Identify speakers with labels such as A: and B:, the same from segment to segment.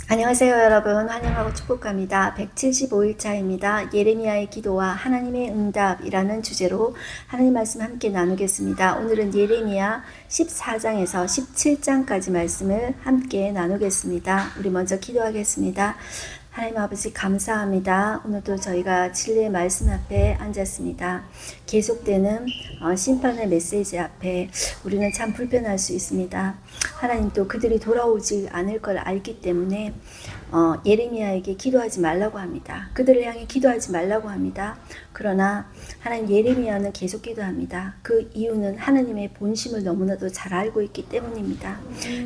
A: 안녕하세요 여러분, 환영하고 축복합니다. 175일차입니다. 예레미야의 기도와 하나님의 응답이라는 주제로 하나님 말씀 함께 나누겠습니다. 오늘은 예레미야 14장에서 17장까지 말씀을 함께 나누겠습니다. 우리 먼저 기도하겠습니다. 하나님 아버지 감사합니다. 오늘도 저희가 진리의 말씀 앞에 앉았습니다. 계속되는 심판의 메시지 앞에 우리는 참 불편할 수 있습니다. 하나님 또 그들이 돌아오지 않을 걸 알기 때문에 예레미야에게 기도하지 말라고 합니다. 그들을 향해 기도하지 말라고 합니다. 그러나 하나님 예레미야는 계속 기도합니다. 그 이유는 하나님의 본심을 너무나도 잘 알고 있기 때문입니다.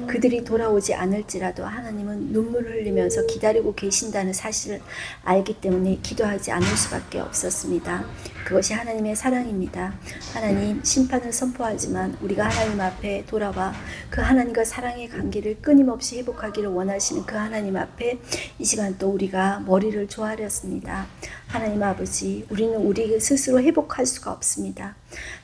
A: 그들이 돌아오지 않을지라도 하나님은 눈물을 흘리면서 기다리고 계신다는 사실을 알기 때문에 기도하지 않을 수밖에 없었습니다. 그것이 하나님의 사랑입니다. 하나님 심판을 선포하지만 우리가 하나님 앞에 돌아와 그 하나님과 사랑의 관계를 끊임없이 회복하기를 원하시는 그 하나님 앞에 이 시간 또 우리가 머리를 조아렸습니다. 하나님 아버지, 우리는 우리 스스로 회복할 수가 없습니다.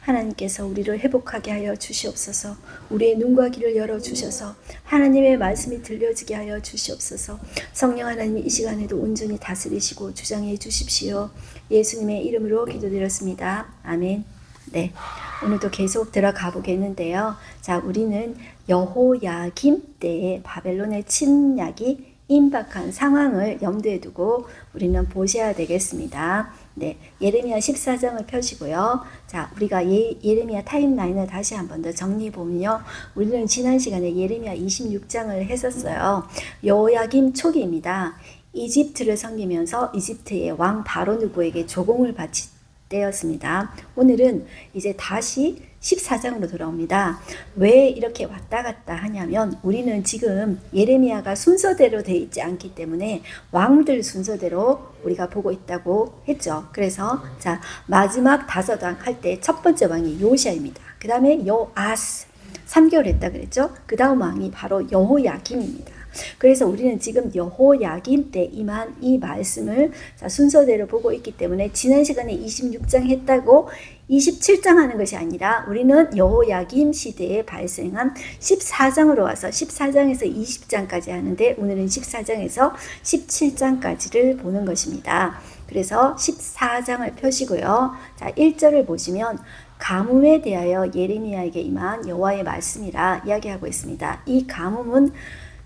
A: 하나님께서 우리를 회복하게 하여 주시옵소서. 우리의 눈과 귀를 열어주셔서 하나님의 말씀이 들려지게 하여 주시옵소서. 성령 하나님 이 시간에도 온전히 다스리시고 주장해 주십시오. 예수님의 이름으로 기도드렸습니다. 아멘. 네, 오늘도 계속 들어가 보겠는데요. 자, 우리는 여호야김 때에 바벨론의 침략이 임박한 상황을 염두에 두고 우리는 보셔야 되겠습니다. 네, 예레미야 14장을 펴시고요. 자, 우리가 예레미야 타임라인을 다시 한 번 더 정리해 보면요. 우리는 지난 시간에 예레미야 26장을 했었어요. 여호야김 초기입니다. 이집트를 섬기면서 이집트의 왕 바로누고에게 조공을 바치 때였습니다. 오늘은 이제 다시 14장으로 돌아옵니다. 왜 이렇게 왔다 갔다 하냐면 우리는 지금 예레미야가 순서대로 돼 있지 않기 때문에 왕들 순서대로 우리가 보고 있다고 했죠. 그래서 자, 마지막 5왕 할 때 첫 번째 왕이 요시아입니다. 그 다음에 요아스 3개월 했다 그랬죠. 그 다음 왕이 바로 여호야김입니다. 그래서 우리는 지금 여호야김 때 임한 이 말씀을 순서대로 보고 있기 때문에 지난 시간에 26장 했다고 27장 하는 것이 아니라 우리는 여호야김 시대에 발생한 14장으로 와서 14장에서 20장까지 하는데 오늘은 14장에서 17장까지를 보는 것입니다. 그래서 14장을 펴시고요. 자, 1절을 보시면 가뭄에 대하여 예레미야에게 임한 여호와의 말씀이라 이야기하고 있습니다. 이 가뭄은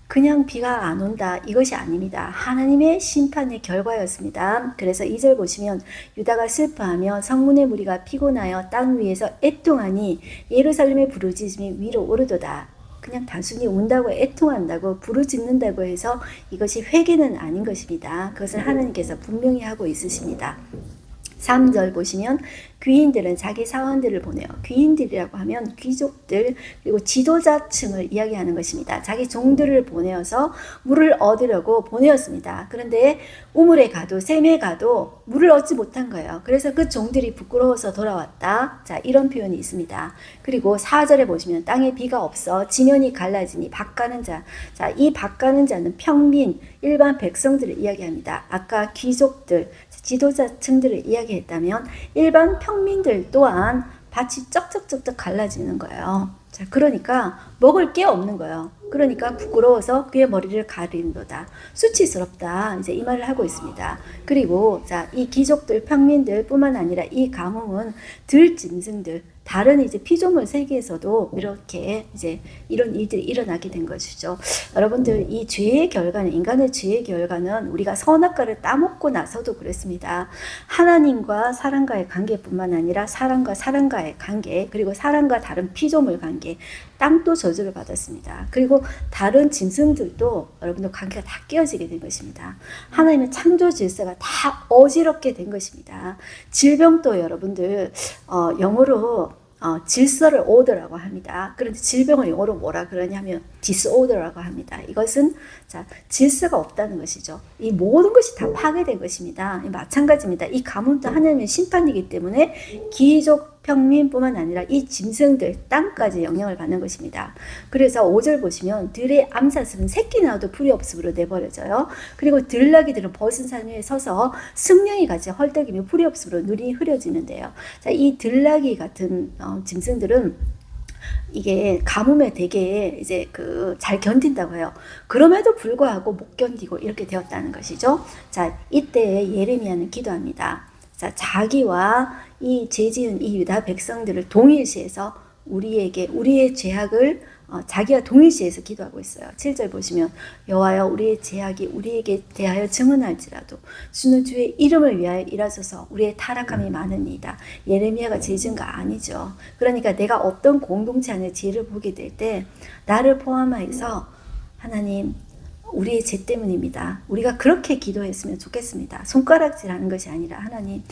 A: 그냥 비가 안 온다 이것이 아닙니다. 하나님의 심판의 결과였습니다. 그래서 2절 보시면 유다가 슬퍼하며 성문의 무리가 피곤하여 땅 위에서 애통하니 예루살렘의 부르짖음이 위로 오르도다. 그냥 단순히 운다고 애통한다고 부르짖는다고 해서 이것이 회개는 아닌 것입니다. 그것을 하나님께서 분명히 하고 있으십니다. 3절 보시면 귀인들은 자기 사원들을 보내요. 귀인들이라고 하면 귀족들 그리고 지도자층을 이야기하는 것입니다. 자기 종들을 보내어서 물을 얻으려고 보내었습니다. 그런데 우물에 가도 샘에 가도 물을 얻지 못한 거예요. 그래서 그 종들이 부끄러워서 돌아왔다. 자, 이런 표현이 있습니다. 그리고 4절에 보시면 땅에 비가 없어 지면이 갈라지니 밭 가는 자. 자, 이 밭 가는 자는 평민, 일반 백성들을 이야기합니다. 아까 귀족들, 지도자층들을 이야기했다면 일반 평민들 또한 밭이 쩍쩍쩍쩍 갈라지는 거예요. 자, 그러니까 먹을 게 없는 거예요. 그러니까 부끄러워서 그의 머리를 가리는도다. 수치스럽다. 이제 이 말을 하고 있습니다. 그리고 자, 이 귀족들, 평민들 뿐만 아니라 이 가뭄은 들짐승들, 다른 이제 피조물 세계에서도 이렇게 이제 이런 일들이 일어나게 된 것이죠. 여러분들, 이 죄의 결과는, 인간의 죄의 결과는 우리가 선악과를 따먹고 나서도 그랬습니다. 하나님과 사람과의 관계뿐만 아니라 사람과 사람과의 관계, 그리고 사람과 다른 피조물 관계, 땅도 저주를 받았습니다. 그리고 다른 짐승들도 여러분들 관계가 다 깨어지게 된 것입니다. 하나님의 창조 질서가 다 어지럽게 된 것입니다. 질병도 여러분들 영어로 질서를 오더라고 합니다. 그런데 질병을 영어로 뭐라 그러냐면 disorder라고 합니다. 이것은 자, 질서가 없다는 것이죠. 이 모든 것이 다 파괴된 것입니다. 마찬가지입니다. 이 가뭄도 하나님의 심판이기 때문에 귀족 평민뿐만 아니라 이 짐승들, 땅까지 영향을 받는 것입니다. 그래서 5절 보시면 들의 암사슬은 새끼 낳아도 풀이 없음으로 내버려져요. 그리고 들나귀들은 벗은 산 위에 서서 승령이 같이 헐떡이며 풀이 없음으로 눈이 흐려지는데요. 자, 이 들나귀 같은 짐승들은 이게 가뭄에 되게 이제 잘 견딘다고 해요. 그럼에도 불구하고 못 견디고 이렇게 되었다는 것이죠. 자, 이때 예레미야는 기도합니다. 자, 자기와 이 죄지은 이 유다 백성들을 동일시해서 우리의 죄악을 자기와 동일시해서 기도하고 있어요. 7절 보시면 여호와여 우리의 죄악이 우리에게 대하여 증언할지라도 주는 주의 이름을 위하여 일하소서. 우리의 타락함이 많으니이다. 예레미야가 죄 지은 거 아니죠. 그러니까 내가 어떤 공동체 안에 죄를 보게 될 때 나를 포함해서 하나님 우리의 죄 때문입니다. 우리가 그렇게 기도했으면 좋겠습니다. 손가락질하는 것이 아니라 하나님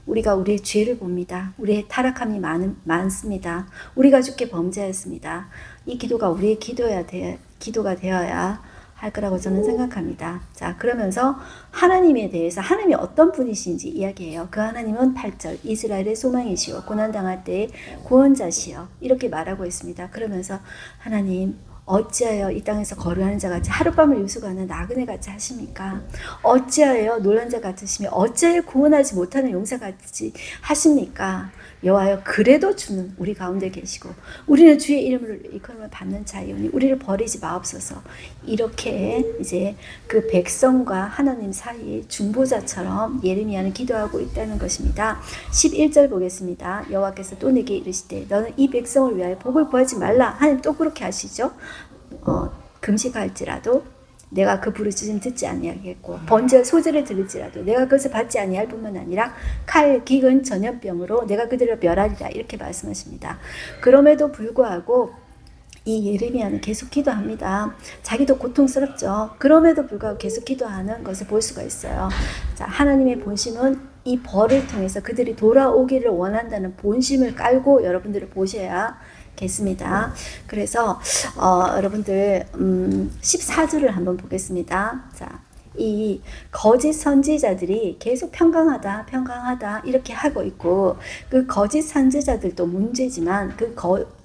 A: 우리가 우리의 죄를 봅니다. 우리의 타락함이 많습니다. 우리가 주께 범죄하였습니다. 이 기도가 우리의 기도가 되어야 할 거라고 저는 생각합니다. 자, 그러면서 하나님에 대해서 하나님이 어떤 분이신지 이야기해요. 그 하나님은 8절 이스라엘의 소망이시오 고난당할 때의 구원자시오 이렇게 말하고 있습니다. 그러면서 하나님 어찌하여 이 땅에서 거류하는 자 같이 하룻밤을 유숙하는 나그네 같이 하십니까? 어찌하여 놀란 자 같으시며 어찌하여 구원하지 못하는 용사 같이 하십니까? 여호와여 그래도 주는 우리 가운데 계시고 우리는 주의 이름으로 일컬음을 받는 자이오니 우리를 버리지 마옵소서. 이렇게 이제 그 백성과 하나님 사이의 중보자처럼 예레미야는 기도하고 있다는 것입니다. 11절 보겠습니다. 여호와께서 또 내게 이르시되 너는 이 백성을 위하여 복을 구하지 말라. 하나님 또 그렇게 하시죠. 금식할지라도 내가 그 부르짖음 듣지 아니하겠고 번제와 소제를 들을지라도 내가 그것을 받지 아니할 뿐만 아니라 칼, 기근, 전염병으로 내가 그들을 멸하리라 이렇게 말씀하십니다. 그럼에도 불구하고 이 예레미야는 계속 기도합니다. 자기도 고통스럽죠. 그럼에도 불구하고 계속 기도하는 것을 볼 수가 있어요. 자, 하나님의 본심은 이 벌을 통해서 그들이 돌아오기를 원한다는 본심을 깔고 여러분들을 보셔야 겠습니다. 그래서 여러분들 14절을 한번 보겠습니다. 자, 이 거짓 선지자들이 계속 평강하다 이렇게 하고 있고 그 거짓 선지자들도 문제지만 그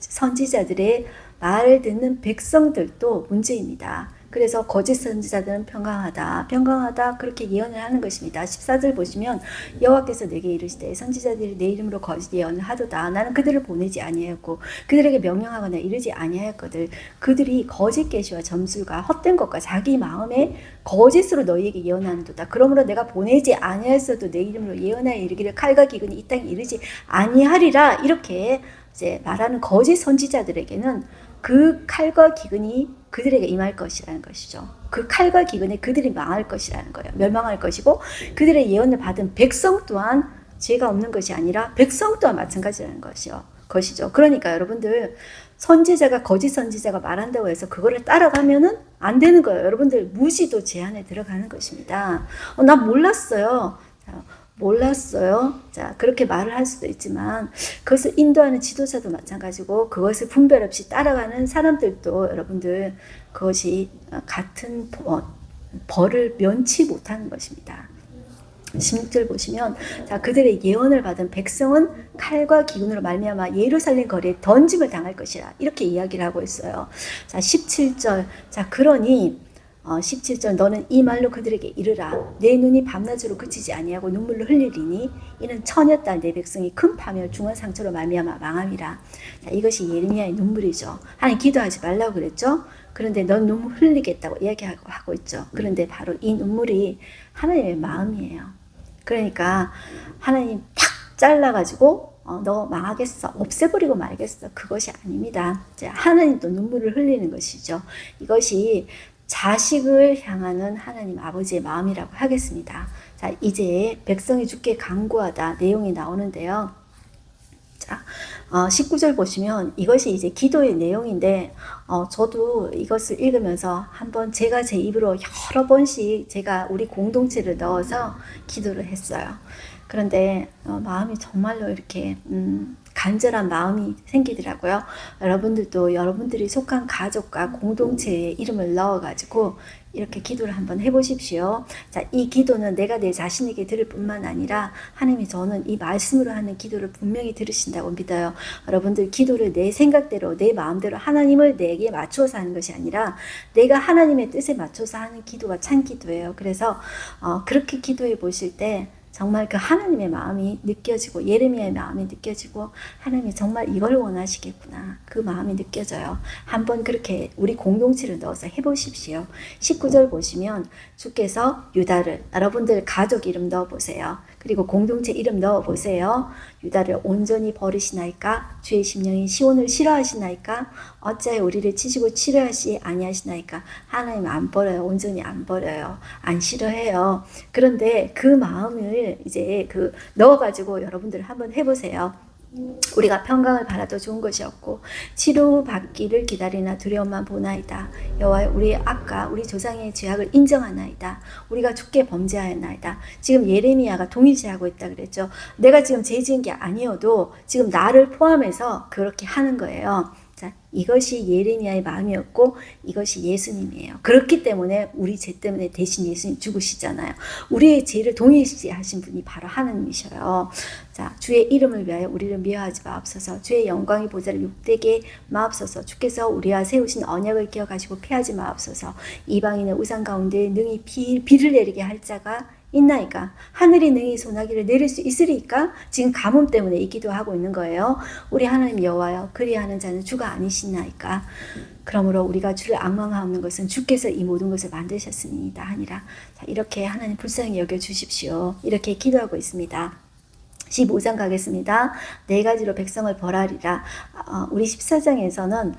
A: 선지자들의 말을 듣는 백성들도 문제입니다. 그래서 거짓 선지자들은 평강하다 그렇게 예언을 하는 것입니다. 14절 보시면 여호와께서 내게 이르시되 선지자들이 내 이름으로 거짓 예언을 하도다. 나는 그들을 보내지 아니하였고 그들에게 명령하거나 이르지 아니하였거든. 그들이 거짓 계시와 점술과 헛된 것과 자기 마음에 거짓으로 너희에게 예언하는도다. 그러므로 내가 보내지 아니하였어도 내 이름으로 예언하여 이르기를 칼과 기근이 이 땅에 이르지 아니하리라. 이렇게 이제 말하는 거짓 선지자들에게는 그 칼과 기근이 그들에게 임할 것이라는 것이죠. 그 칼과 기근에 그들이 망할 것이라는 거예요. 멸망할 것이고 그들의 예언을 받은 백성 또한 죄가 없는 것이 아니라 백성 또한 마찬가지라는 것이죠. 그러니까 여러분들 선지자가 거짓 선지자가 말한다고 해서 그거를 따라가면은 안 되는 거예요. 여러분들 무지도 제 안에 들어가는 것입니다. 나 몰랐어요. 자, 그렇게 말을 할 수도 있지만 그것을 인도하는 지도자도 마찬가지고 그것을 분별 없이 따라가는 사람들도 여러분들 그것이 같은 벌을 면치 못하는 것입니다. 16절 보시면 자 그들의 예언을 받은 백성은 칼과 기근으로 말미암아 예루살렘 거리에 던짐을 당할 것이라 이렇게 이야기를 하고 있어요. 자 17절 자 그러니 17절 너는 이 말로 그들에게 이르라 내 눈이 밤낮으로 그치지 아니하고 눈물로 흘리리니 이는 처녀 딸 내 백성이 큰 파멸 중한 상처로 말미암아 망함이라. 자, 이것이 예레미야의 눈물이죠. 하나님 기도하지 말라고 그랬죠. 그런데 넌 눈물 흘리겠다고 이야기하고 있죠. 그런데 바로 이 눈물이 하나님의 마음이에요. 그러니까 하나님 팍 잘라가지고 너 망하겠어 없애버리고 말겠어 그것이 아닙니다. 하나님도 눈물을 흘리는 것이죠. 이것이 자식을 향하는 하나님 아버지의 마음이라고 하겠습니다. 자, 이제 백성이 주께 간구하다 내용이 나오는데요. 자, 19절 보시면 이것이 이제 기도의 내용인데 저도 이것을 읽으면서 한번 제가 제 입으로 여러 번씩 제가 우리 공동체를 넣어서 기도를 했어요. 그런데 마음이 정말로 이렇게 간절한 마음이 생기더라고요. 여러분들도 여러분들이 속한 가족과 공동체에 이름을 넣어가지고 이렇게 기도를 한번 해보십시오. 자, 이 기도는 내가 내 자신에게 들을 뿐만 아니라 하나님이 저는 이 말씀으로 하는 기도를 분명히 들으신다고 믿어요. 여러분들 기도를 내 생각대로 내 마음대로 하나님을 내게 맞춰서 하는 것이 아니라 내가 하나님의 뜻에 맞춰서 하는 기도가 참 기도예요. 그래서 그렇게 기도해 보실 때 정말 그 하나님의 마음이 느껴지고 예레미야의 마음이 느껴지고 하나님이 정말 이걸 원하시겠구나. 그 마음이 느껴져요. 한번 그렇게 우리 공동체를 넣어서 해보십시오. 19절 보시면 주께서 유다를 여러분들 가족 이름 넣어보세요. 그리고 공동체 이름 넣어보세요. 유다를 온전히 버리시나이까? 주의 심령이 시온을 싫어하시나이까? 어찌하여 우리를 치시고 치료하시 아니하시나이까? 하나님 안 버려요. 온전히 안 버려요. 안 싫어해요. 그런데 그 마음을 이제 넣어가지고 여러분들 한번 해보세요. 우리가 평강을 바라도 좋은 것이 없고 치료받기를 기다리나 두려움만 보나이다. 여호와 우리 조상의 죄악을 인정하나이다. 우리가 죽게 범죄하였나이다. 지금 예레미야가 동의시하고 있다 그랬죠. 내가 지금 죄 지은 게 아니어도 지금 나를 포함해서 그렇게 하는 거예요. 자, 이것이 예레미야의 마음이었고 이것이 예수님이에요. 그렇기 때문에 우리 죄 때문에 대신 예수님 죽으시잖아요. 우리의 죄를 동의하신 분이 바로 하나님이셔요. 자, 주의 이름을 위하여 우리를 미워하지 마옵소서. 주의 영광의 보좌를 욕되게 마옵소서. 주께서 우리와 세우신 언약을 기억하시고 피하지 마옵소서. 이방인의 우상 가운데 능히 비를 내리게 할 자가 있나이까? 하늘이 능히 소나기를 내릴 수 있으리까? 지금 가뭄 때문에 이 기도하고 있는 거예요. 우리 하나님 여호와여, 그리하는 자는 주가 아니시나이까? 그러므로 우리가 주를 앙망하옵는 것은 주께서 이 모든 것을 만드셨습니다 하니라. 자, 이렇게 하나님 불쌍히 여겨주십시오. 이렇게 기도하고 있습니다. 15장 가겠습니다. 4가지로 백성을 벌하리라. 우리 14장에서는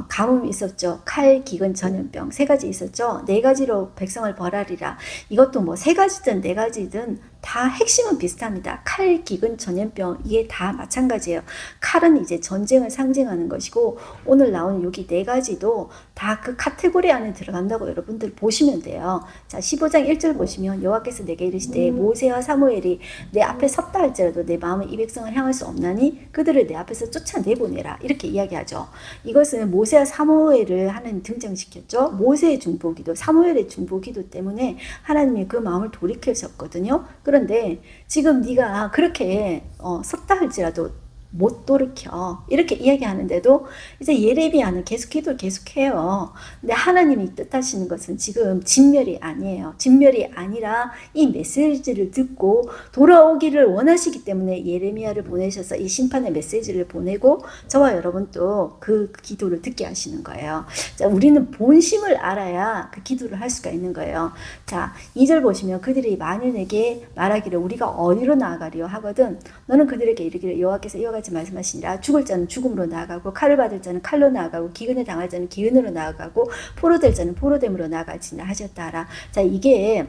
A: 가뭄이 있었죠. 칼, 기근, 전염병 3가지 있었죠. 4가지로 백성을 벌하리라. 이것도 뭐 3가지든 4가지든 다 핵심은 비슷합니다. 칼, 기근, 전염병 이게 다 마찬가지예요. 칼은 이제 전쟁을 상징하는 것이고 오늘 나온 여기 4가지도 다 그 카테고리 안에 들어간다고 여러분들 보시면 돼요. 자, 15장 1절 보시면 여호와께서 내게 이르시되 모세와 사무엘이 내 앞에 섰다 할지라도 내 마음은 이 백성을 향할 수 없나니 그들을 내 앞에서 쫓아내보내라. 이렇게 이야기하죠. 이것은 모세와 사무엘을 하나님 등장시켰죠. 모세의 중보기도, 사무엘의 중보기도 때문에 하나님이 그 마음을 돌이키셨거든요. 그런데 지금 네가 그렇게 섰다 할지라도 못 돌이켜 이렇게 이야기하는데도 이제 예레미야는 계속 기도를 계속해요. 근데 하나님이 뜻하시는 것은 지금 진멸이 아니에요. 진멸이 아니라 이 메시지를 듣고 돌아오기를 원하시기 때문에 예레미야를 보내셔서 이 심판의 메시지를 보내고 저와 여러분도 그 기도를 듣게 하시는 거예요. 자, 우리는 본심을 알아야 그 기도를 할 수가 있는 거예요. 자, 2절 보시면 그들이 만일 내게 말하기를 우리가 어디로 나아가리요 하거든 너는 그들에게 이르기를 여호와께서 이와 같이 말씀하시니라. 죽을 자는 죽음으로 나아가고 칼을 받을 자는 칼로 나아가고 기근에 당할 자는 기근으로 나아가고 포로될 자는 포로됨으로 나아갈지니라 하셨다 하라. 자, 이게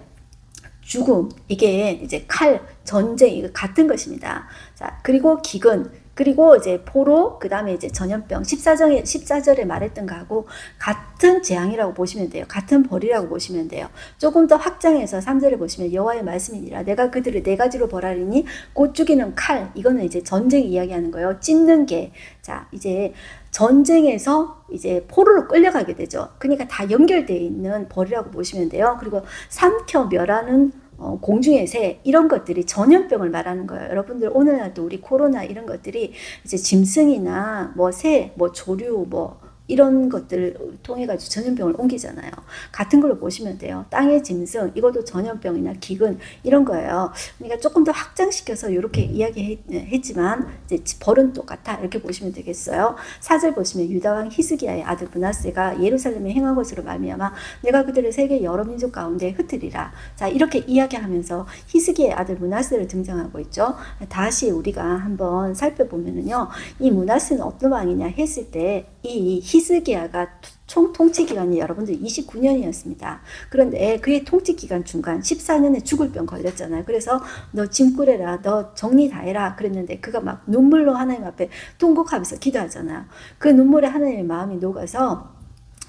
A: 죽음, 이게 이제 칼, 전쟁 이거 같은 것입니다. 자, 그리고 기근, 그리고 이제 포로, 그 다음에 이제 전염병, 14절에 말했던 거하고 같은 재앙이라고 보시면 돼요. 같은 벌이라고 보시면 돼요. 조금 더 확장해서 3절에 보시면 여호와의 말씀이니라. 내가 그들을 4가지로 벌하리니 곧 죽이는 칼, 이거는 이제 전쟁 이야기하는 거예요. 찢는 게. 자, 이제 전쟁에서 이제 포로로 끌려가게 되죠. 그러니까 다 연결되어 있는 벌이라고 보시면 돼요. 그리고 삼켜 멸하는 공중의 새 이런 것들이 전염병을 말하는 거예요. 여러분들 오늘날도 우리 코로나 이런 것들이 이제 짐승이나 뭐 새, 뭐 조류, 뭐 이런 것들을 통해 가지고 전염병을 옮기잖아요. 같은 걸로 보시면 돼요. 땅의 짐승 이것도 전염병이나 기근 이런 거예요. 그러니까 조금 더 확장시켜서 이렇게 이야기했지만 이제 벌은 똑같아 이렇게 보시면 되겠어요. 4절 보시면 유다 왕 히스기야의 아들 므낫세가 예루살렘에 행한 것으로 말미암아 내가 그들을 세계 여러 민족 가운데 흩으리라. 자, 이렇게 이야기하면서 히스기야의 아들 므낫세를 등장하고 있죠. 다시 우리가 한번 살펴보면은요, 이 므낫세는 어떤 왕이냐 했을 때 이 히스기야가 총 통치 기간이 여러분들 29년이었습니다. 그런데 그의 통치 기간 중간 14년에 죽을 병 걸렸잖아요. 그래서 너 짐 꾸려라, 너 정리 다 해라 그랬는데 그가 막 눈물로 하나님 앞에 통곡하면서 기도하잖아요. 그 눈물에 하나님의 마음이 녹아서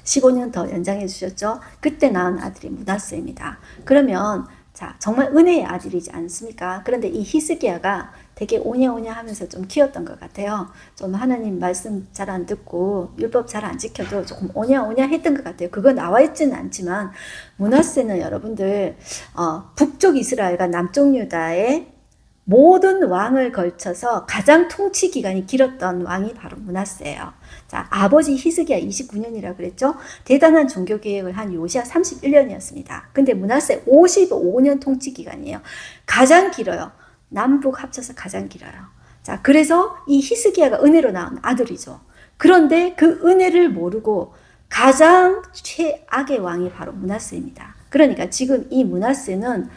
A: 15년 더 연장해 주셨죠. 그때 낳은 아들이 므낫세입니다. 그러면 자, 정말 은혜의 아들이지 않습니까? 그런데 이 히스기야가 되게 오냐오냐 하면서 좀 키웠던 것 같아요. 좀 하나님 말씀 잘 안 듣고 율법 잘 안 지켜도 조금 오냐오냐 했던 것 같아요. 그거 나와 있지는 않지만 므낫세는 여러분들 북쪽 이스라엘과 남쪽 유다의 모든 왕을 걸쳐서 가장 통치 기간이 길었던 왕이 바로 므낫세예요. 자, 아버지 히스기야 29년이라 그랬죠. 대단한 종교 개혁을 한 요시야 31년이었습니다. 근데 므낫세 55년 통치 기간이에요. 가장 길어요. 남북 합쳐서 가장 길어요. 자, 그래서 이 히스기야가 은혜로 낳은 아들이죠. 그런데 그 은혜를 모르고 가장 최악의 왕이 바로 므낫세입니다. 그러니까 지금 이 므낫세는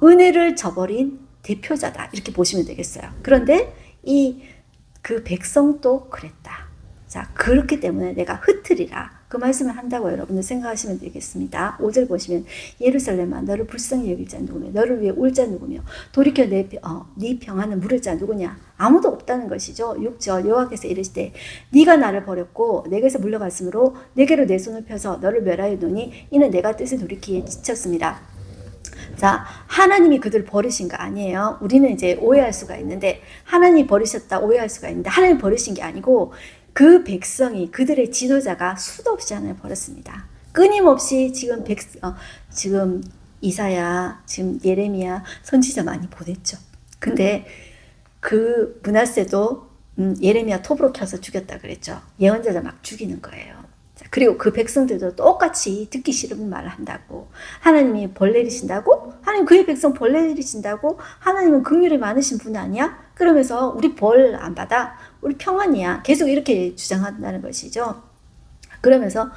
A: 은혜를 저버린 대표자다, 이렇게 보시면 되겠어요. 그런데 그 백성도 그랬다. 자, 그렇기 때문에 내가 흩으리라, 그 말씀을 한다고 여러분들 생각하시면 되겠습니다. 5절 보시면 예루살렘아 너를 불쌍히 여길 자 누구며 너를 위해 울 자 누구며 돌이켜 네 평안을 물을 자 누구냐. 아무도 없다는 것이죠. 6절 여호와께서 이르시되 네가 나를 버렸고 내게서 물러갔으므로 내게로 내 손을 펴서 너를 멸하였노니 이는 내가 뜻을 돌이키기에 지쳤습니다. 자, 하나님이 그들 버리신 거 아니에요. 우리는 이제 오해할 수가 있는데, 하나님이 버리셨다 오해할 수가 있는데, 하나님 버리신 게 아니고 그 백성이, 그들의 지도자가 수도 없이 하나님을 버렸습니다. 끊임없이 지금 이사야, 지금 예레미야 선지자 많이 보냈죠. 근데 그 므낫세도 예레미야 톱으로 켜서 죽였다 그랬죠. 예언자들 막 죽이는 거예요. 그리고 그 백성들도 똑같이 듣기 싫은 말을 한다고. 하나님이 벌 내리신다고? 하나님 그의 백성 벌 내리신다고? 하나님은 긍휼이 많으신 분 아니야? 그러면서 우리 벌 안 받아? 우리 평안이야. 계속 이렇게 주장한다는 것이죠. 그러면서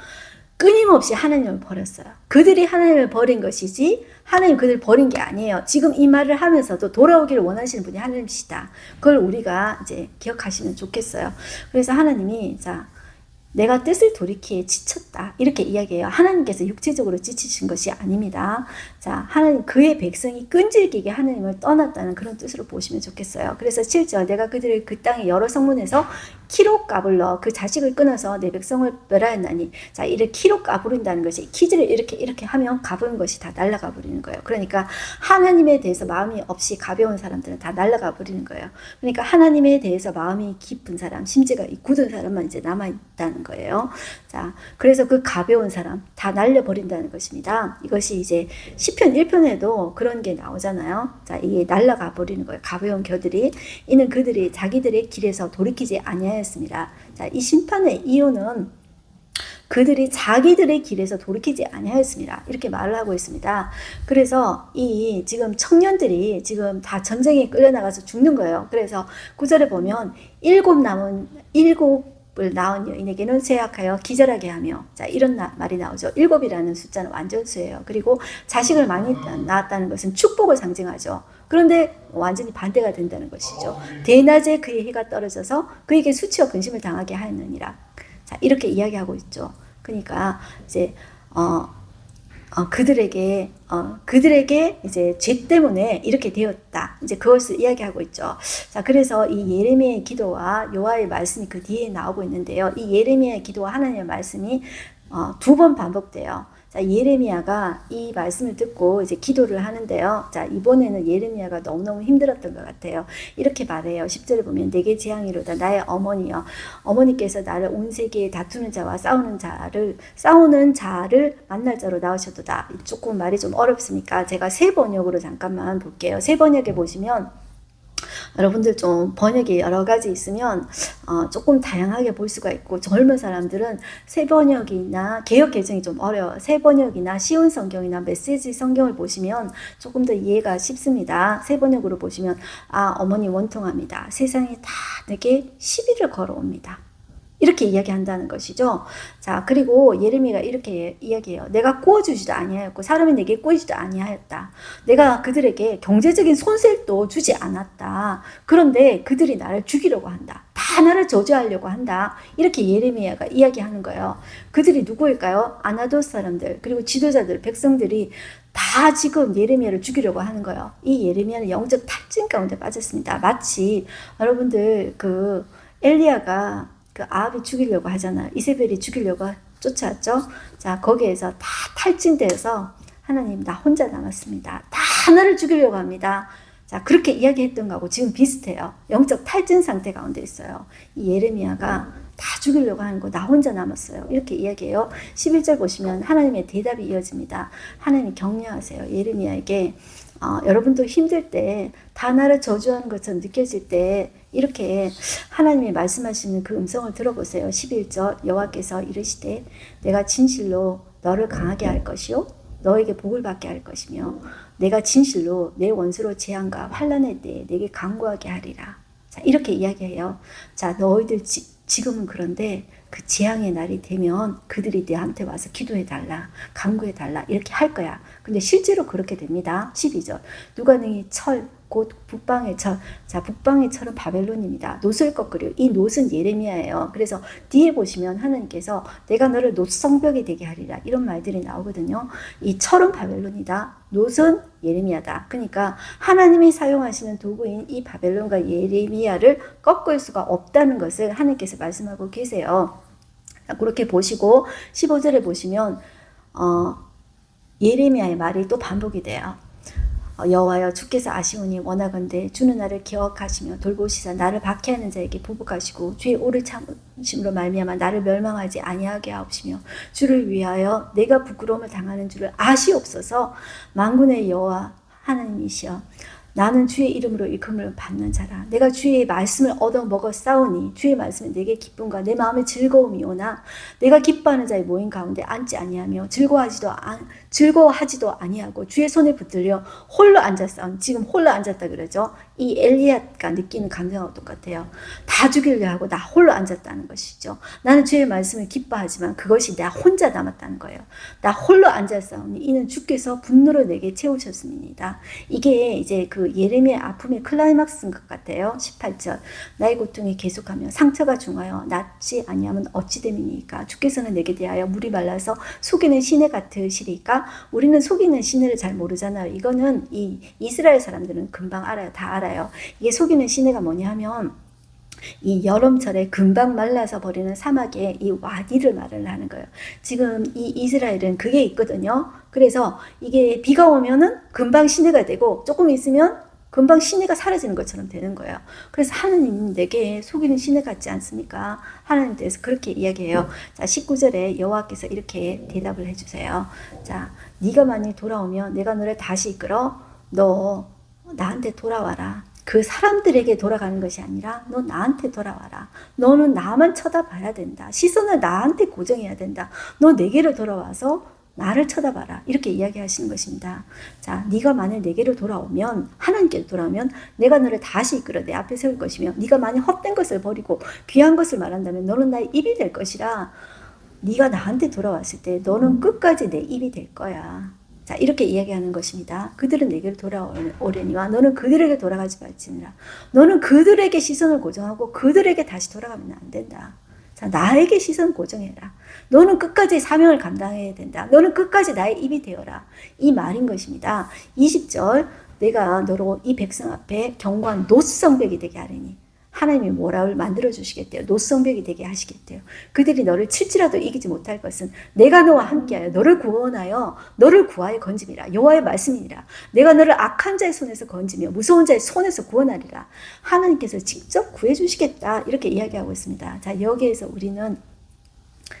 A: 끊임없이 하나님을 버렸어요. 그들이 하나님을 버린 것이지 하나님 그들을 버린 게 아니에요. 지금 이 말을 하면서도 돌아오기를 원하시는 분이 하나님이시다. 그걸 우리가 이제 기억하시면 좋겠어요. 그래서 하나님이 내가 뜻을 돌이키기에 지쳤다, 이렇게 이야기해요. 하나님께서 육체적으로 지치신 것이 아닙니다. 자, 하나님 그의 백성이 끈질기게 하나님을 떠났다는 그런 뜻으로 보시면 좋겠어요. 그래서 7절 내가 그들을 그 땅의 여러 성문에서 키로 까불러 그 자식을 끊어서 내 백성을 멸하였나니. 자, 이를 키로 까부른다는 것이 키즈를 이렇게 하면 가부는 것이 다 날아가 버리는 거예요. 그러니까 하나님에 대해서 마음이 없이 가벼운 사람들은 다 날아가 버리는 거예요. 그러니까 하나님에 대해서 마음이 깊은 사람, 심지가 굳은 사람만 이제 남아있다는 거예요. 자, 그래서 그 가벼운 사람 다 날려버린다는 것입니다. 이것이 이제 시편 1편에도 그런 게 나오잖아요. 자, 이게 날아가 버리는 거예요. 가벼운 겨들이. 이는 그들이 자기들의 길에서 돌이키지 아니하였습니다. 자, 이 심판의 이유는 그들이 자기들의 길에서 돌이키지 아니하였습니다. 이렇게 말을 하고 있습니다. 그래서 지금 청년들이 지금 다 전쟁에 끌려나가서 죽는 거예요. 그래서 9절에 보면 일곱을 낳은 여인에게는 쇠약하여 기절하게 하며, 자, 이런 말이 나오죠. 7이라는 숫자는 완전수예요. 그리고 자식을 많이 낳았다는 것은 축복을 상징하죠. 그런데 완전히 반대가 된다는 것이죠. 대낮에 그의 해가 떨어져서 그에게 수치와 근심을 당하게 하였느니라. 자, 이렇게 이야기하고 있죠. 그러니까 이제 그들에게 이제 죄 때문에 이렇게 되었다. 이제 그것을 이야기하고 있죠. 자, 그래서 이 예레미야의 기도와 여호와의 말씀이 그 뒤에 나오고 있는데요. 이 예레미야의 기도와 하나님의 말씀이 2번 반복돼요. 자, 예레미야가 이 말씀을 듣고 이제 기도를 하는데요. 자, 이번에는 예레미야가 너무너무 힘들었던 것 같아요. 이렇게 말해요. 10절에 보면 내게 재앙이로다 나의 어머니여, 어머니께서 나를 온 세계에 다투는 자와 싸우는 자를 만날 자로 나오셨도다. 조금 말이 좀 어렵으니까 제가 새 번역으로 잠깐만 볼게요. 새 번역에 보시면 여러분들 좀 번역이 여러 가지 있으면 조금 다양하게 볼 수가 있고, 젊은 사람들은 새 번역이나 개역 개정이 좀 어려워요. 새 번역이나 쉬운 성경이나 메시지 성경을 보시면 조금 더 이해가 쉽습니다. 새 번역으로 보시면 어머니 원통합니다. 세상이 다 내게 시비를 걸어옵니다. 이렇게 이야기한다는 것이죠. 자, 그리고 예레미야가 이렇게 이야기해요. 내가 구워주지도 아니하였고 사람이 내게 구이지도 아니하였다. 내가 그들에게 경제적인 손실도 주지 않았다. 그런데 그들이 나를 죽이려고 한다. 다 나를 저주하려고 한다. 이렇게 예레미야가 이야기하는 거예요. 그들이 누구일까요? 아나돗 사람들, 그리고 지도자들, 백성들이 다 지금 예레미야를 죽이려고 하는 거예요. 이 예레미야는 영적 탈진 가운데 빠졌습니다. 마치 여러분들 엘리야가 아합이 죽이려고 하잖아요. 이세벨이 죽이려고 쫓아왔죠. 자, 거기에서 다 탈진돼서 하나님 나 혼자 남았습니다. 다 나를 죽이려고 합니다. 자, 그렇게 이야기했던 거하고 지금 비슷해요. 영적 탈진 상태 가운데 있어요. 이 예레미야가 다 죽이려고 하는 거 나 혼자 남았어요. 이렇게 이야기해요. 11절 보시면 하나님의 대답이 이어집니다. 하나님이 격려하세요. 예레미야에게 여러분도 힘들 때 다 나를 저주하는 것처럼 느껴질 때 이렇게 하나님이 말씀하시는 그 음성을 들어보세요. 11절 여호와께서 이르시되 내가 진실로 너를 강하게 할 것이요 너에게 복을 받게 할 것이며 내가 진실로 내 원수로 재앙과 환난의 때에 내게 강구하게 하리라. 자, 이렇게 이야기해요. 자, 너희들 지금은 그런데 그 재앙의 날이 되면 그들이 내한테 와서 기도해달라, 간구해달라 이렇게 할 거야. 근데 실제로 그렇게 됩니다. 12절 누가 능히 철, 곧 북방의 철. 자, 북방의 철은 바벨론입니다. 놋을 꺾으려. 이 놋은 예레미야예요. 그래서 뒤에 보시면 하나님께서 내가 너를 놋 성벽이 되게 하리라 이런 말들이 나오거든요. 이 철은 바벨론이다. 놋은 예레미야다. 그러니까 하나님이 사용하시는 도구인 이 바벨론과 예레미야를 꺾을 수가 없다는 것을 하나님께서 말씀하고 계세요. 그렇게 보시고 15절에 보시면 예레미야의 말이 또 반복이 돼요. 여호와여 주께서 아시오니 원하건대 주는 나를 기억하시며 돌보시사 나를 박해하는 자에게 보복하시고 주의 오를 참으심으로 말미암아 나를 멸망하지 아니하게 하옵시며 주를 위하여 내가 부끄러움을 당하는 줄을 아시옵소서. 만군의 여호와 하나님이시여 나는 주의 이름으로 일컬음을 받는 자라. 내가 주의 말씀을 얻어 먹어 싸우니 주의 말씀은 내게 기쁨과 내 마음의 즐거움이 오나 내가 기뻐하는 자의 모임 가운데 앉지 아니하며 즐거워하지도 아니하고 주의 손에 붙들려 홀로 앉았사오니 지금 홀로 앉았다 그러죠. 이 엘리야가 느끼는 감정하고 똑같아요. 다 죽이려 하고 나 홀로 앉았다는 것이죠. 나는 주의 말씀을 기뻐하지만 그것이 나 혼자 남았다는 거예요. 나 홀로 앉았사오니 이는 주께서 분노를 내게 채우셨습니다. 이게 이제 그 예레미야 아픔의 클라이막스인 것 같아요. 18절 나의 고통이 계속하며 상처가 중하여 낫지 아니하면 어찌 됨이니까 주께서는 내게 대하여 물이 말라서 속이는 시내 같으시리까. 우리는 속이는 시내를 잘 모르잖아요. 이거는 이 이스라엘 사람들은 금방 알아요. 다 알아요. 이게 속이는 시내가 뭐냐 하면 이 여름철에 금방 말라서 버리는 사막에 이 와디를 말을 하는 거예요. 지금 이 이스라엘은 그게 있거든요. 그래서 이게 비가 오면은 금방 시내가 되고 조금 있으면 금방 시내가 사라지는 것처럼 되는 거예요. 그래서 하나님 내게 속이는 시내 같지 않습니까? 하나님 대해서 그렇게 이야기해요. 자, 19절에 여호와께서 이렇게 대답을 해주세요. 자, 네가 만일 돌아오면 내가 너를 다시 이끌어 너 나한테 돌아와라. 그 사람들에게 돌아가는 것이 아니라 너 나한테 돌아와라. 너는 나만 쳐다봐야 된다. 시선을 나한테 고정해야 된다. 너 내게로 돌아와서 나를 쳐다봐라. 이렇게 이야기하시는 것입니다. 자, 네가 만일 내게로 돌아오면 하나님께로 돌아오면 내가 너를 다시 이끌어 내 앞에 세울 것이며 네가 만일 헛된 것을 버리고 귀한 것을 말한다면 너는 나의 입이 될 것이라. 네가 나한테 돌아왔을 때 너는 끝까지 내 입이 될 거야. 자, 이렇게 이야기하는 것입니다. 그들은 내게로 돌아오려니와 너는 그들에게 돌아가지 말지니라. 너는 그들에게 시선을 고정하고 그들에게 다시 돌아가면 안 된다. 자, 나에게 시선 고정해라. 너는 끝까지 사명을 감당해야 된다. 너는 끝까지 나의 입이 되어라. 이 말인 것입니다. 20절 내가 너로 이 백성 앞에 견고한 놋성벽이 되게 하리니. 하나님이 뭐라를 만들어 주시겠대요. 놋성벽이 되게 하시겠대요. 그들이 너를 칠지라도 이기지 못할 것은 내가 너와 함께하여 너를 구원하여 너를 구하여 건짐이라. 여호와의 말씀이니라. 내가 너를 악한 자의 손에서 건지며 무서운 자의 손에서 구원하리라. 하나님께서 직접 구해주시겠다. 이렇게 이야기하고 있습니다. 자, 여기에서 우리는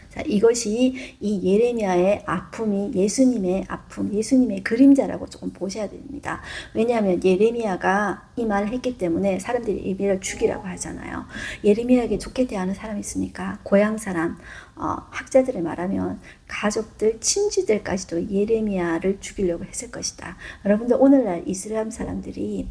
A: 자, 이것이 이 예레미야의 아픔이 예수님의 아픔, 예수님의 그림자라고 조금 보셔야 됩니다. 왜냐하면 예레미야가 이 말을 했기 때문에 사람들이 예레미야를 죽이라고 하잖아요. 예레미야에게 좋게 대하는 사람이 있습니까? 고향 사람, 학자들을 말하면 가족들, 친지들까지도 예레미야를 죽이려고 했을 것이다. 여러분들 오늘날 이슬람 사람들이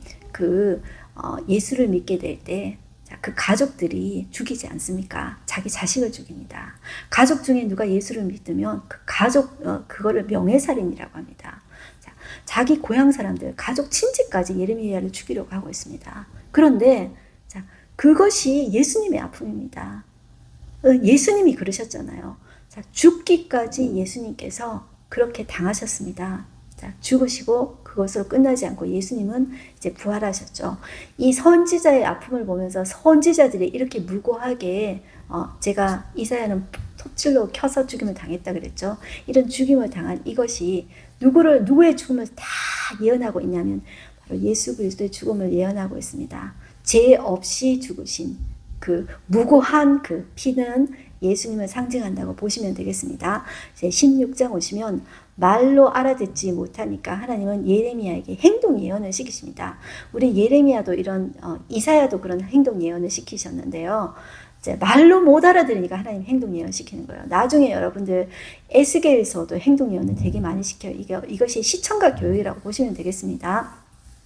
A: 예수를 믿게 될때 그 가족들이 죽이지 않습니까? 자기 자식을 죽입니다. 가족 중에 누가 예수를 믿으면 그 가족, 그거를 명예살인이라고 합니다. 자, 자기 고향 사람들, 가족 친지까지 예레미야를 죽이려고 하고 있습니다. 그런데, 자, 그것이 예수님의 아픔입니다. 예수님이 그러셨잖아요. 자, 죽기까지 예수님께서 그렇게 당하셨습니다. 자, 죽으시고 그것으로 끝나지 않고 예수님은 이제 부활하셨죠. 이 선지자의 아픔을 보면서 선지자들이 이렇게 무고하게 제가 이사야는 톱질로 켜서 죽임을 당했다 그랬죠. 이런 죽임을 당한 이것이 누구의 죽음을 다 예언하고 있냐면 바로 예수 그리스도의 죽음을 예언하고 있습니다. 죄 없이 죽으신 그 무고한 그 피는 예수님을 상징한다고 보시면 되겠습니다. 이제 16장 오시면 말로 알아듣지 못하니까 하나님은 예레미야에게 행동 예언을 시키십니다. 우리 예레미야도 이런 이사야도 그런 행동 예언을 시키셨는데요. 이제 말로 못 알아들으니까 하나님 행동 예언 시키는 거예요. 나중에 여러분들 에스겔에서도 행동 예언을 되게 많이 시켜요. 이것이 시청각 교육이라고 보시면 되겠습니다.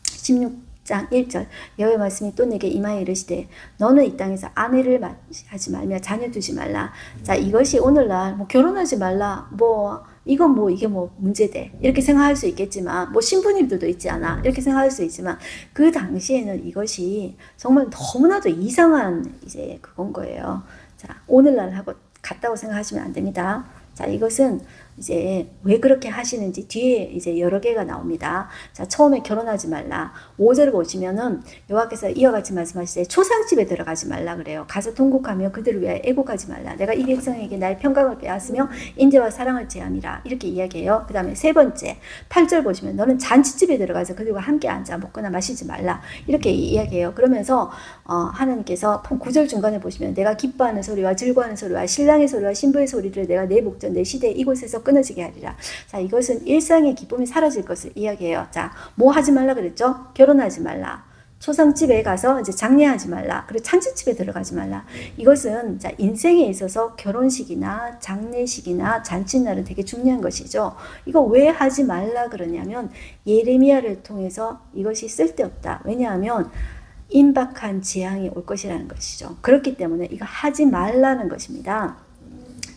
A: 16장 1절 여호와의 말씀이 또 내게 임하여 이르시되 너는 이 땅에서 아내를 하지 말며 자녀 두지 말라. 자, 이것이 오늘날 뭐 결혼하지 말라, 뭐 이건 뭐 이게 뭐 문제돼 이렇게 생각할 수 있겠지만, 뭐 신부님들도 있지 않아 이렇게 생각할 수 있지만, 그 당시에는 이것이 정말 너무나도 이상한 이제 그건 거예요. 자, 오늘날하고 같다고 생각하시면 안 됩니다. 자, 이것은 이제 왜 그렇게 하시는지 뒤에 이제 여러 개가 나옵니다. 자, 처음에 결혼하지 말라. 5절을 보시면은 여호와께서 이와 같이 말씀하시되 초상집에 들어가지 말라 그래요. 가서 통곡하며 그들을 위하여 애곡하지 말라. 내가 이 백성에게 나의 평강을 빼앗으며 인재와 사랑을 제함이라. 이렇게 이야기해요. 그 다음에 세 번째 8절 보시면 너는 잔치집에 들어가서 그들과 함께 앉아 먹거나 마시지 말라. 이렇게 이야기해요. 그러면서 하나님께서 9절 중간에 보시면 내가 기뻐하는 소리와 즐거워하는 소리와 신랑의 소리와 신부의 소리를 내가 내 목전 내 시대 이곳에서 끊어지게 하리라. 자, 이것은 일상의 기쁨이 사라질 것을 이야기해요. 자, 뭐 하지 말라 그랬죠? 결혼하지 말라. 초상집에 가서 이제 장례하지 말라. 그리고 잔치집에 들어가지 말라. 이것은 자, 인생에 있어서 결혼식이나 장례식이나 잔칫날은 되게 중요한 것이죠. 이거 왜 하지 말라 그러냐면 예레미야를 통해서 이것이 쓸데없다. 왜냐하면 임박한 재앙이 올 것이라는 것이죠. 그렇기 때문에 이거 하지 말라는 것입니다.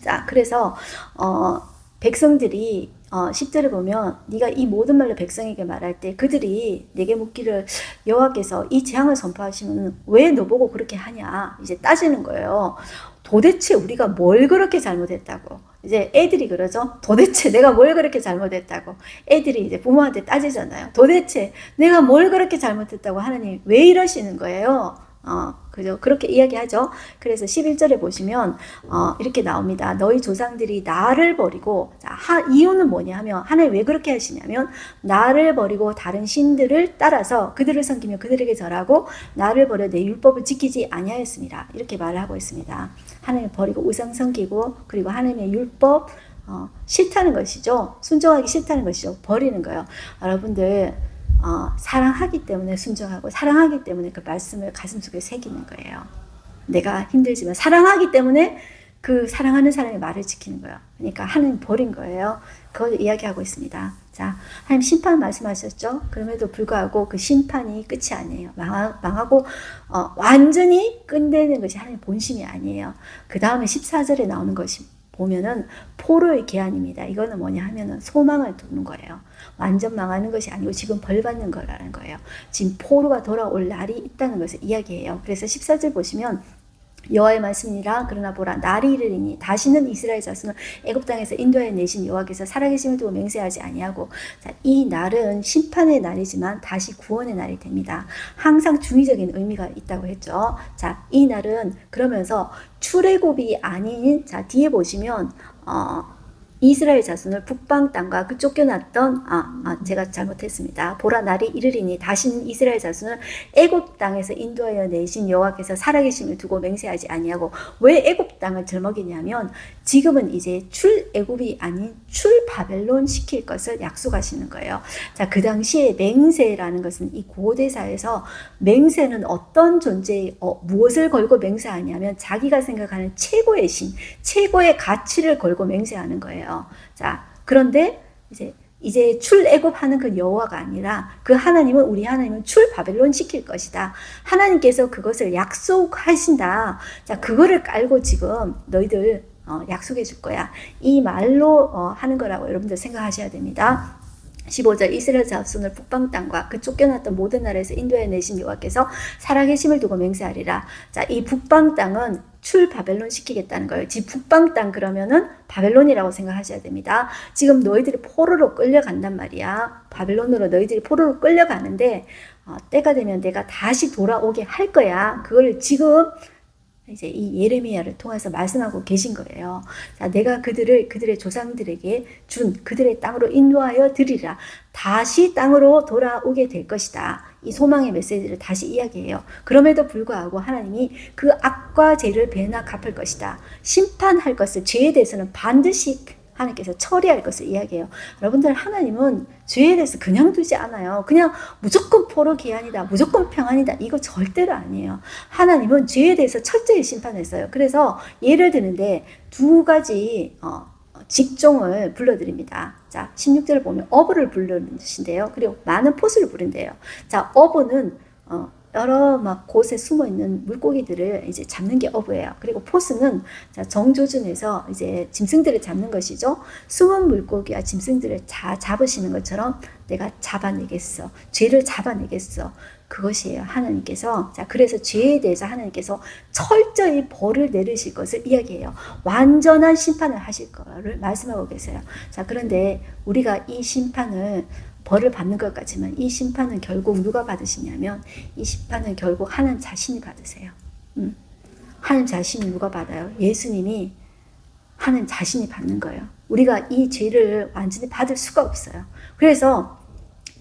A: 자, 그래서 백성들이 10절을 보면 네가 이 모든 말로 백성에게 말할 때 그들이 내게 묻기를 여호와께서 이 재앙을 선포하시면 왜 너보고 그렇게 하냐 이제 따지는 거예요. 도대체 우리가 뭘 그렇게 잘못했다고. 이제 애들이 그러죠. 도대체 내가 뭘 그렇게 잘못했다고. 애들이 이제 부모한테 따지잖아요. 도대체 내가 뭘 그렇게 잘못했다고 하나님 왜 이러시는 거예요? 그죠? 그렇게 이야기하죠. 그래서 11절에 보시면 이렇게 나옵니다. 너희 조상들이 나를 버리고, 자, 이유는 뭐냐 하면 하나님 왜 그렇게 하시냐면 나를 버리고 다른 신들을 따라서 그들을 섬기며 그들에게 절하고 나를 버려 내 율법을 지키지 아니하였습니다. 이렇게 말을 하고 있습니다. 하나님을 버리고 우상 섬기고 그리고 하나님의 율법 싫다는 것이죠. 순종하기 싫다는 것이죠. 버리는 거예요. 여러분들 사랑하기 때문에 순종하고 사랑하기 때문에 그 말씀을 가슴속에 새기는 거예요. 내가 힘들지만 사랑하기 때문에 그 사랑하는 사람의 말을 지키는 거예요. 그러니까 하나님 버린 거예요. 그걸 이야기하고 있습니다. 자, 하나님 심판 말씀하셨죠? 그럼에도 불구하고 그 심판이 끝이 아니에요. 망하고 완전히 끝내는 것이 하나님 본심이 아니에요. 그 다음에 14절에 나오는 것이 보면은 포로의 계한입니다. 이거는 뭐냐 하면은 소망을 두는 거예요. 완전 망하는 것이 아니고 지금 벌 받는 거라는 거예요. 지금 포로가 돌아올 날이 있다는 것을 이야기해요. 그래서 14절 보시면 여호와의 말씀이니라. 그러나 보라 날이 이르리니 다시는 이스라엘 자손을 애굽 땅에서 인도하여 내신 여호와께서 살아계심을 두고 맹세하지 아니하고. 자, 이 날은 심판의 날이지만 다시 구원의 날이 됩니다. 항상 중의적인 의미가 있다고 했죠. 자, 이 날은 그러면서 출애굽이 아닌, 자, 뒤에 보시면 이스라엘 자손을 북방 땅과 그 쫓겨났던 제가 잘못했습니다. 보라 날이 이르리니 다시는 이스라엘 자손을 애굽 땅에서 인도하여 내신 여호와께서 살아계심을 두고 맹세하지 아니하고. 왜 애굽 땅을 들먹이냐면 지금은 이제 출애굽이 아닌 출바벨론 시킬 것을 약속하시는 거예요. 자, 그 당시에 맹세라는 것은 이 고대사에서 맹세는 어떤 존재의 무엇을 걸고 맹세하냐면 자기가 생각하는 최고의 신, 최고의 가치를 걸고 맹세하는 거예요. 자, 그런데 이제 출애굽하는 그 여호와가 아니라 그 하나님은, 우리 하나님은 출바벨론 시킬 것이다. 하나님께서 그것을 약속하신다. 자, 그거를 깔고 지금 너희들 약속해 줄 거야. 이 말로 하는 거라고 여러분들 생각하셔야 됩니다. 15절 이스라엘 자손을 북방 땅과 그 쫓겨났던 모든 나라에서 인도해 내신 여호와께서 살아계심을 두고 맹세하리라. 자, 이 북방 땅은 출바벨론 시키겠다는 거예요. 지금 북방 땅 그러면은 바벨론이라고 생각하셔야 됩니다. 지금 너희들이 포로로 끌려간단 말이야. 바벨론으로 너희들이 포로로 끌려가는데 때가 되면 내가 다시 돌아오게 할 거야. 그걸 지금 이제 이 예레미야를 통해서 말씀하고 계신 거예요. 자, 내가 그들의 조상들에게 준 그들의 땅으로 인도하여 드리라. 다시 땅으로 돌아오게 될 것이다. 이 소망의 메시지를 다시 이야기해요. 그럼에도 불구하고 하나님이 그 악과 죄를 배나 갚을 것이다. 심판할 것을, 죄에 대해서는 반드시 하나님께서 처리할 것을 이야기해요. 여러분들, 하나님은 죄에 대해서 그냥 두지 않아요. 그냥 무조건 포로 기한이다, 무조건 평안이다, 이거 절대로 아니에요. 하나님은 죄에 대해서 철저히 심판했어요. 그래서 예를 드는데 두 가지 직종을 불러드립니다. 자, 16절을 보면 어부를 부르신대요. 그리고 많은 포수를 부른대요. 자, 어부는 여러 막 곳에 숨어 있는 물고기들을 이제 잡는 게 어부예요. 그리고 포수는 자, 정조준에서 이제 짐승들을 잡는 것이죠. 숨은 물고기와 짐승들을 다 잡으시는 것처럼 내가 잡아내겠어. 죄를 잡아내겠어. 그것이에요. 하나님께서. 자, 그래서 죄에 대해서 하나님께서 철저히 벌을 내리실 것을 이야기해요. 완전한 심판을 하실 거를 말씀하고 계세요. 자, 그런데 우리가 이 심판을 벌을 받는 것 같지만 이 심판은 결국 누가 받으시냐면 이 심판은 결국 하나님 자신이 받으세요. 하나님 자신이 누가 받아요? 예수님이 하나님 자신이 받는 거예요. 우리가 이 죄를 완전히 받을 수가 없어요. 그래서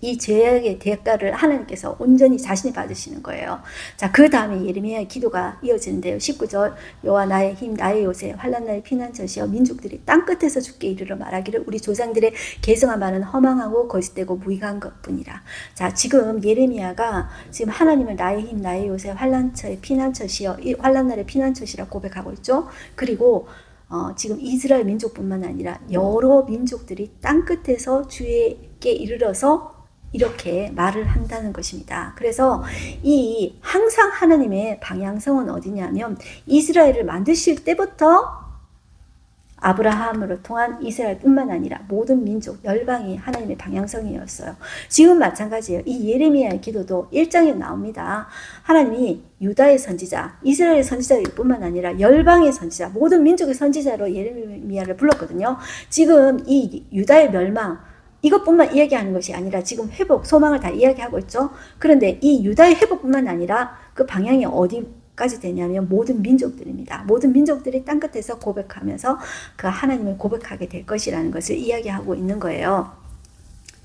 A: 이 죄의 대가를 하나님께서 온전히 자신이 받으시는 거예요. 자, 그 다음에 예레미야의 기도가 이어지는데요. 19절, 여호와 나의 힘, 나의 요새, 환난 날의 피난처시여 민족들이 땅끝에서 주께 이르러 말하기를 우리 조상들의 계승한 말은 허망하고 거짓되고 무익한 것뿐이라. 자, 지금 예레미야가 지금 하나님을 나의 힘, 나의 요새, 환난처의 피난처시여, 이 환난 날의 피난처시라 고백하고 있죠. 그리고 지금 이스라엘 민족뿐만 아니라 여러 민족들이 땅끝에서 주에게 이르러서 이렇게 말을 한다는 것입니다. 그래서 이 항상 하나님의 방향성은 어디냐면 이스라엘을 만드실 때부터 아브라함으로 통한 이스라엘뿐만 아니라 모든 민족, 열방이 하나님의 방향성이었어요. 지금 마찬가지예요. 이 예레미야의 기도도 1장에 나옵니다. 하나님이 유다의 선지자, 이스라엘의 선지자뿐만 아니라 열방의 선지자, 모든 민족의 선지자로 예레미야를 불렀거든요. 지금 이 유다의 멸망, 이것뿐만 이야기하는 것이 아니라 지금 회복, 소망을 다 이야기하고 있죠. 그런데 이 유다의 회복뿐만 아니라 그 방향이 어디까지 되냐면 모든 민족들입니다. 모든 민족들이 땅끝에서 고백하면서 그 하나님을 고백하게 될 것이라는 것을 이야기하고 있는 거예요.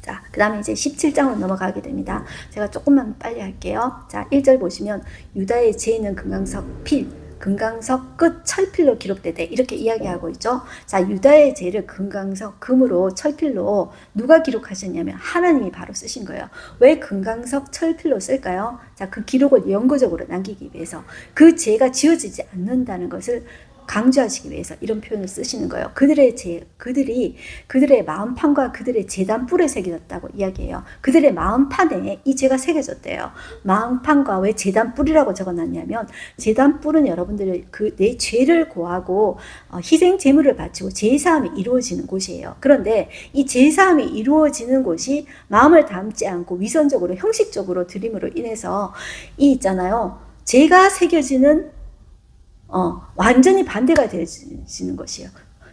A: 자, 그 다음에 이제 17장으로 넘어가게 됩니다. 제가 조금만 빨리 할게요. 자, 1절 보시면 유다의 죄는 금강석 끝 철필로 기록되되 이렇게 이야기하고 있죠. 자, 유다의 죄를 금강석 금으로 철필로 누가 기록하셨냐면 하나님이 바로 쓰신 거예요. 왜 금강석 철필로 쓸까요? 자, 그 기록을 영구적으로 남기기 위해서 그 죄가 지워지지 않는다는 것을 강조하시기 위해서 이런 표현을 쓰시는 거예요. 그들의 죄, 그들의 마음판과 그들의 제단 뿔에 새겨졌다고 이야기해요. 그들의 마음판에 이 죄가 새겨졌대요. 마음판과 왜 제단 뿔이라고 적어놨냐면 제단 뿔은 여러분들이 내 죄를 고하고 희생 제물을 바치고 제사함이 이루어지는 곳이에요. 그런데 이 제사함이 이루어지는 곳이 마음을 담지 않고 위선적으로 형식적으로 드림으로 인해서 이 있잖아요. 죄가 새겨지는 완전히 반대가 되어지는 것이에요.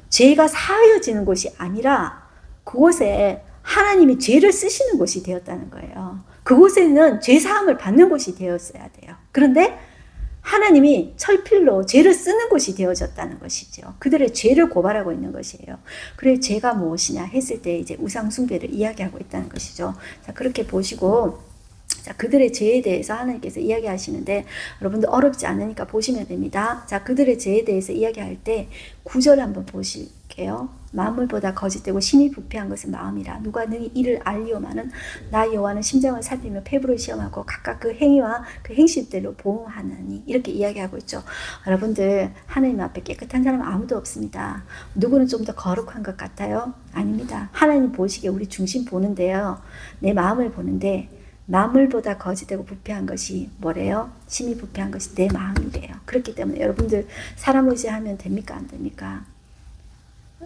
A: 죄가 사하여지는 것이 아니라 그곳에 하나님이 죄를 쓰시는 곳이 되었다는 거예요. 그곳에는 죄사함을 받는 곳이 되었어야 돼요. 그런데 하나님이 철필로 죄를 쓰는 곳이 되어졌다는 것이죠. 그들의 죄를 고발하고 있는 것이에요. 그래, 죄가 무엇이냐 했을 때 이제 우상숭배를 이야기하고 있다는 것이죠. 자, 그렇게 보시고 자, 그들의 죄에 대해서 하나님께서 이야기하시는데 여러분들 어렵지 않으니까 보시면 됩니다. 자, 그들의 죄에 대해서 이야기할 때 9절 한번 보실게요. 만물보다 거짓되고 심히 부패한 것은 마음이라 누가 능히 이를 알리오마는 나 여호와는 심장을 살피며 폐부를 시험하고 각각 그 행위와 그 행실대로 보응하나니 이렇게 이야기하고 있죠. 여러분들, 하나님 앞에 깨끗한 사람은 아무도 없습니다. 누구는 좀 더 거룩한 것 같아요? 아닙니다. 하나님 보시기에 우리 중심 보는데요, 내 마음을 보는데 만물보다 거짓되고 부패한 것이 뭐래요? 심히 부패한 것이 내 마음이래요. 그렇기 때문에 여러분들 사람 의지하면 됩니까? 안 됩니까?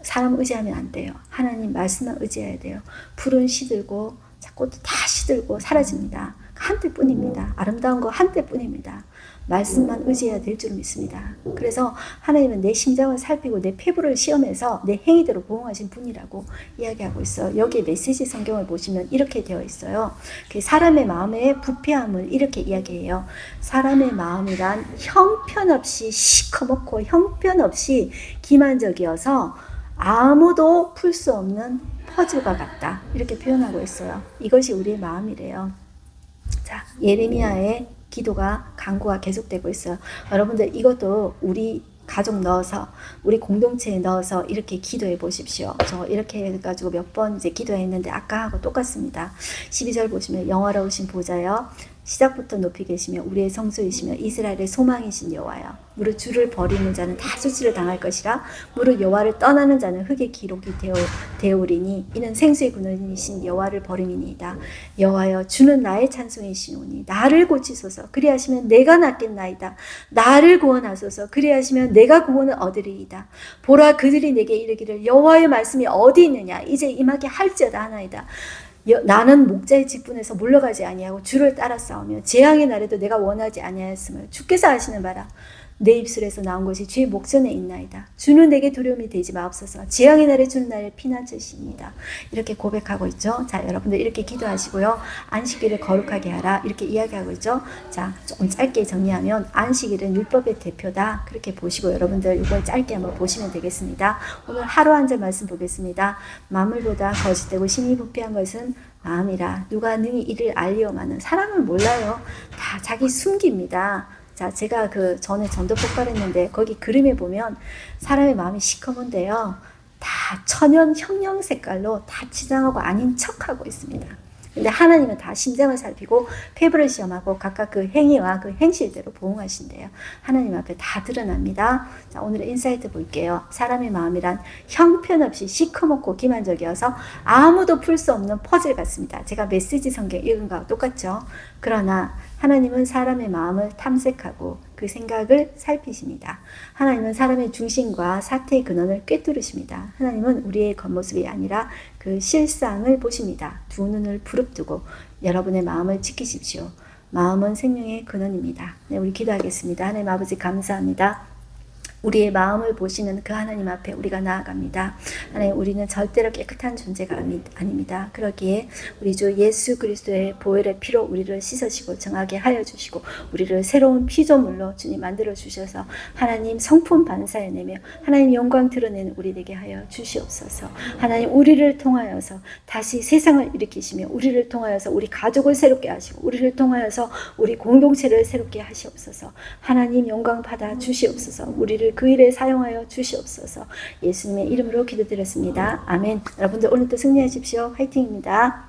A: 사람 의지하면 안 돼요. 하나님 말씀만 의지해야 돼요. 풀은 시들고 꽃도 다 시들고 사라집니다. 한때뿐입니다. 아름다운 거 한때뿐입니다. 말씀만 의지해야 될 줄 믿습니다. 그래서 하나님은 내 심장을 살피고 내 폐부를 시험해서 내 행위대로 보응하신 분이라고 이야기하고 있어요. 여기 메시지 성경을 보시면 이렇게 되어 있어요. 사람의 마음의 부패함을 이렇게 이야기해요. 사람의 마음이란 형편없이 시커멓고 형편없이 기만적이어서 아무도 풀 수 없는 퍼즐과 같다. 이렇게 표현하고 있어요. 이것이 우리의 마음이래요. 자, 예레미야의 기도가 간구가 계속되고 있어요. 여러분들 이것도 우리 가족 넣어서 우리 공동체에 넣어서 이렇게 기도해 보십시오. 저 이렇게 해가지고 몇 번 이제 기도했는데 아까하고 똑같습니다. 12절 보시면 영화로우신 보좌여 시작부터 높이 계시며 우리의 성소이시며 이스라엘의 소망이신 여호와여 무릇 주를 버리는 자는 다 수치를 당할 것이라 무릇 여호와를 떠나는 자는 흙의 기록이 되오리니 이는 생수의 근원이신 여호와를 버림이니이다. 여호와여 주는 나의 찬송이시오니 나를 고치소서 그리하시면 내가 낫겠나이다. 나를 구원하소서 그리하시면 내가 구원을 얻으리이다. 보라 그들이 내게 이르기를 여호와의 말씀이 어디 있느냐 이제 임하게 할지어다 하나이다. 나는 목자의 직분에서 물러가지 아니하고 주를 따라 싸우며 재앙의 날에도 내가 원하지 아니하였음을 주께서 아시는 바라. 내 입술에서 나온 것이 주의 목전에 있나이다. 주는 내게 두려움이 되지 마옵소서. 재앙의 날에 주는 나를 피난처시입니다. 이렇게 고백하고 있죠. 자, 여러분들 이렇게 기도하시고요. 안식일을 거룩하게 하라. 이렇게 이야기하고 있죠. 자, 좀 짧게 정리하면 안식일은 율법의 대표다. 그렇게 보시고 여러분들 이걸 짧게 한번 보시면 되겠습니다. 오늘 하루 한 절 말씀 보겠습니다. 만물보다 거짓되고 심히 부패한 것은 마음이라. 누가 능히 이를 알리오마는 사람을 몰라요. 다 자기 숨깁니다. 자, 제가 전에 전도 폭발했는데 거기 그림에 보면 사람의 마음이 시커먼데요. 다 천연 형형 색깔로 다 치장하고 아닌 척하고 있습니다. 근데 하나님은 다 심장을 살피고 폐부를 시험하고 각각 그 행위와 그 행실대로 보응하신대요. 하나님 앞에 다 드러납니다. 자, 오늘의 인사이트 볼게요. 사람의 마음이란 형편없이 시커멓고 기만적이어서 아무도 풀 수 없는 퍼즐 같습니다. 제가 메시지 성경 읽은 거하고 똑같죠. 그러나 하나님은 사람의 마음을 탐색하고 그 생각을 살피십니다. 하나님은 사람의 중심과 사태의 근원을 꿰뚫으십니다. 하나님은 우리의 겉모습이 아니라 그 실상을 보십니다. 두 눈을 부릅뜨고 여러분의 마음을 지키십시오. 마음은 생명의 근원입니다. 네, 우리 기도하겠습니다. 하나님 아버지 감사합니다. 우리의 마음을 보시는 그 하나님 앞에 우리가 나아갑니다. 하나님, 우리는 절대로 깨끗한 존재가 아닙니다. 그러기에 우리 주 예수 그리스도의 보혈의 피로 우리를 씻으시고 정하게 하여 주시고 우리를 새로운 피조물로 주님 만들어 주셔서 하나님 성품 반사해내며 하나님 영광 드러내는 우리 되게 하여 주시옵소서. 하나님, 우리를 통하여서 다시 세상을 일으키시며 우리를 통하여서 우리 가족을 새롭게 하시고 우리를 통하여서 우리 공동체를 새롭게 하시옵소서. 하나님 영광 받아 주시옵소서. 우리를 그 일에 사용하여 주시옵소서. 예수님의 이름으로 기도드렸습니다. 아멘. 여러분들 오늘도 승리하십시오. 화이팅입니다.